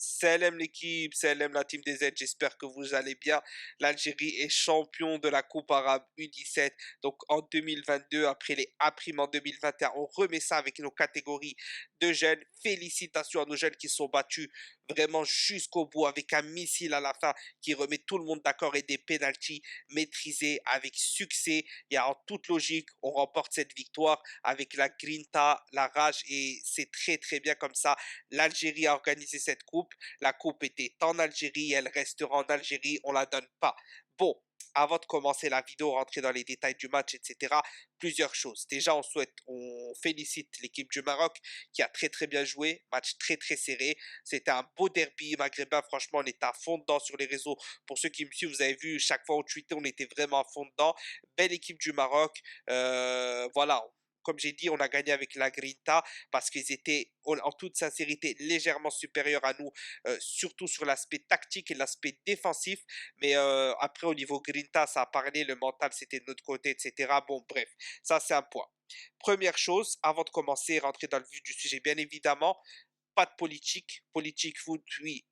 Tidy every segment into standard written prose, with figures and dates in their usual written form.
Salam l'équipe, salam la team des Z, j'espère que vous allez bien. L'Algérie est champion de la Coupe arabe U17. Donc en 2022, après les A' en 2021, on remet ça avec nos catégories de jeunes. Félicitations à nos jeunes qui sont battus vraiment jusqu'au bout avec un missile à la fin qui remet tout le monde d'accord et des pénaltys maîtrisés avec succès. Il y a en toute logique, on remporte cette victoire avec la grinta, la rage et c'est très très bien comme ça. L'Algérie a organisé cette coupe. La coupe était en Algérie, elle restera en Algérie, on la donne pas. Bon, avant de commencer la vidéo, rentrer dans les détails du match, etc., plusieurs choses. Déjà, on félicite l'équipe du Maroc qui a très très bien joué, match très très serré. C'était un beau derby maghrébin, franchement, on était à fond dedans sur les réseaux. Pour ceux qui me suivent, vous avez vu, chaque fois on tweetait, on était vraiment à fond dedans. Belle équipe du Maroc, voilà. Comme j'ai dit, on a gagné avec la Grinta parce qu'ils étaient en toute sincérité légèrement supérieurs à nous, surtout sur l'aspect tactique et l'aspect défensif. Mais après, au niveau Grinta, ça a parlé, le mental, c'était de notre côté, etc. Bon, bref, ça, c'est un point. Première chose, avant de commencer, rentrer dans le vif du sujet, bien évidemment, pas de politique. Politique, foot, oui,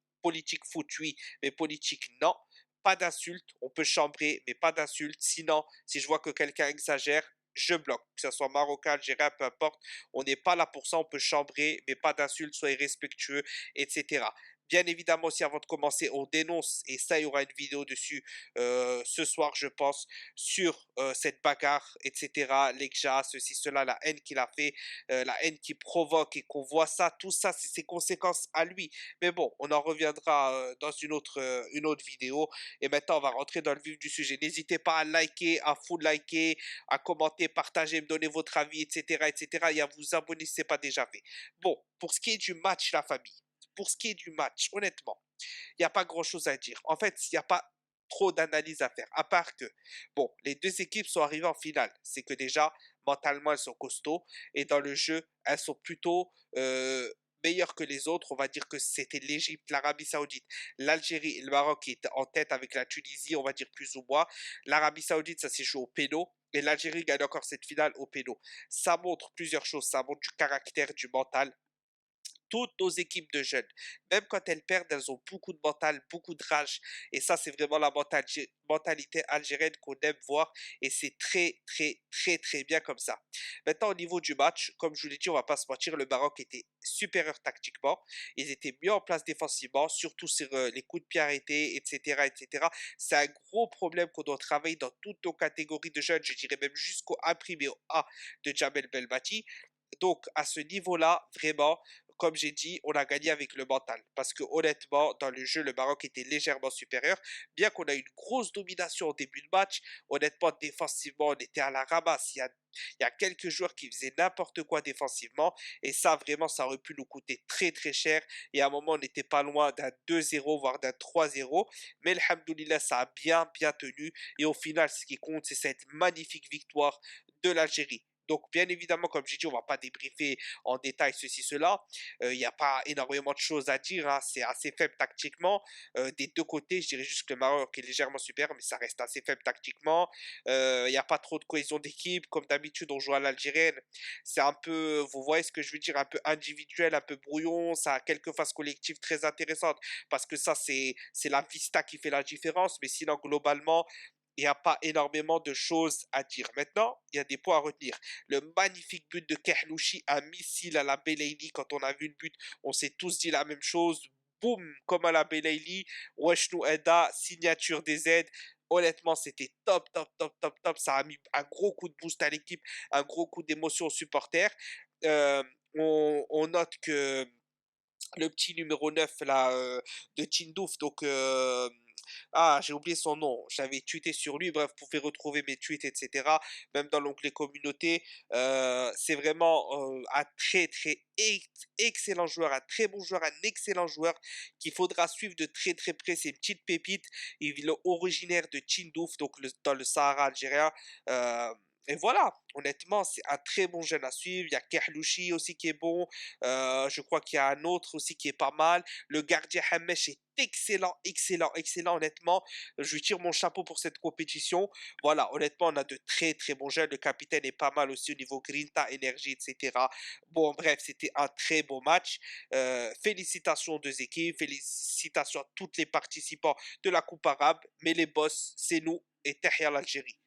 mais politique, non. Pas d'insultes, on peut chambrer, mais pas d'insultes. Sinon, si je vois que quelqu'un exagère, je bloque. Que ce soit marocain, algérien, peu importe. On n'est pas là pour ça, on peut chambrer, mais pas d'insultes, soyez respectueux, etc. Bien évidemment, aussi avant de commencer, on dénonce, et ça, il y aura une vidéo dessus ce soir, je pense, sur cette bagarre, etc. L'Ekja, ceci, cela, la haine qu'il a fait, la haine qui provoque et qu'on voit ça, tout ça, c'est ses conséquences à lui. Mais bon, on en reviendra dans une autre vidéo. Et maintenant, on va rentrer dans le vif du sujet. N'hésitez pas à liker, à full liker, à commenter, partager, me donner votre avis, etc., etc. Et à vous abonner si ce n'est pas déjà fait. Bon, pour ce qui est du match, la famille, pour ce qui est du match, honnêtement, il n'y a pas grand-chose à dire. En fait, il n'y a pas trop d'analyse à faire, à part que, bon, les deux équipes sont arrivées en finale. C'est que déjà, mentalement, elles sont costauds et dans le jeu, elles sont plutôt meilleures que les autres. On va dire que c'était l'Égypte, l'Arabie Saoudite, l'Algérie et le Maroc qui étaient en tête avec la Tunisie, on va dire plus ou moins. L'Arabie Saoudite, ça s'est joué au péno. Et l'Algérie gagne encore cette finale au péno. Ça montre plusieurs choses. Ça montre du caractère, du mental, toutes nos équipes de jeunes, même quand elles perdent, elles ont beaucoup de mental, beaucoup de rage. Et ça, c'est vraiment la mentalité algérienne qu'on aime voir. Et c'est très, très, très, très bien comme ça. Maintenant, au niveau du match, comme je vous l'ai dit, on va pas se mentir, le Maroc était supérieur tactiquement. Ils étaient mieux en place défensivement, surtout sur les coups de pied arrêtés, etc., etc. C'est un gros problème qu'on doit travailler dans toutes nos catégories de jeunes. Je dirais même jusqu'au A' et au A de Jamel Belmati. Donc, à ce niveau-là, vraiment, comme j'ai dit, on a gagné avec le mental. Parce que honnêtement, dans le jeu, le Maroc était légèrement supérieur. Bien qu'on a une grosse domination au début de match, honnêtement, défensivement, on était à la ramasse. Il y a quelques joueurs qui faisaient n'importe quoi défensivement. Et ça, vraiment, ça aurait pu nous coûter très, très cher. Et à un moment, on n'était pas loin d'un 2-0, voire d'un 3-0. Mais alhamdoulilah, ça a bien, bien tenu. Et au final, ce qui compte, c'est cette magnifique victoire de l'Algérie. Donc, bien évidemment, comme j'ai dit, on ne va pas débriefer en détail ceci, cela. Il n'y a pas énormément de choses à dire, hein. C'est assez faible tactiquement. Des deux côtés, je dirais juste que le Maroc est légèrement supérieur, mais ça reste assez faible tactiquement. Il n'y a pas trop de cohésion d'équipe. Comme d'habitude, on joue à l'algérienne. C'est un peu, vous voyez ce que je veux dire, un peu individuel, un peu brouillon. Ça a quelques phases collectives très intéressantes parce que ça, c'est la vista qui fait la différence. Mais sinon, globalement, il n'y a pas énormément de choses à dire. Maintenant, il y a des points à retenir. Le magnifique but de Kehlouchi, un missile à la Belaïli. Quand on a vu le but, on s'est tous dit la même chose. Boum, comme à la Belaïli. Weshnou Eda, signature des Z. Honnêtement, c'était top, top, top, top, top. Ça a mis un gros coup de boost à l'équipe, un gros coup d'émotion aux supporters. Euh, on note que le petit numéro 9 là, de Tindouf, donc j'ai oublié son nom, j'avais tweeté sur lui, bref, vous pouvez retrouver mes tweets, etc., même dans l'onglet communauté. C'est vraiment un très très excellent joueur, un très bon joueur, un excellent joueur qu'il faudra suivre de très très près. C'est une petite pépite. Il est originaire de Tindouf, donc dans le Sahara algérien. Et voilà, honnêtement, c'est un très bon jeune à suivre. Il y a Kerlouchi aussi qui est bon. Je crois qu'il y a un autre aussi qui est pas mal. Le gardien Hamesh est excellent, excellent, excellent. Honnêtement, je lui tire mon chapeau pour cette compétition. Voilà, honnêtement, on a de très, très bons jeunes. Le capitaine est pas mal aussi au niveau Grinta, énergie, etc. Bon, bref, c'était un très beau match. Félicitations aux deux équipes. Félicitations à tous les participants de la Coupe arabe. Mais les boss, c'est nous et Tahia l'Algérie.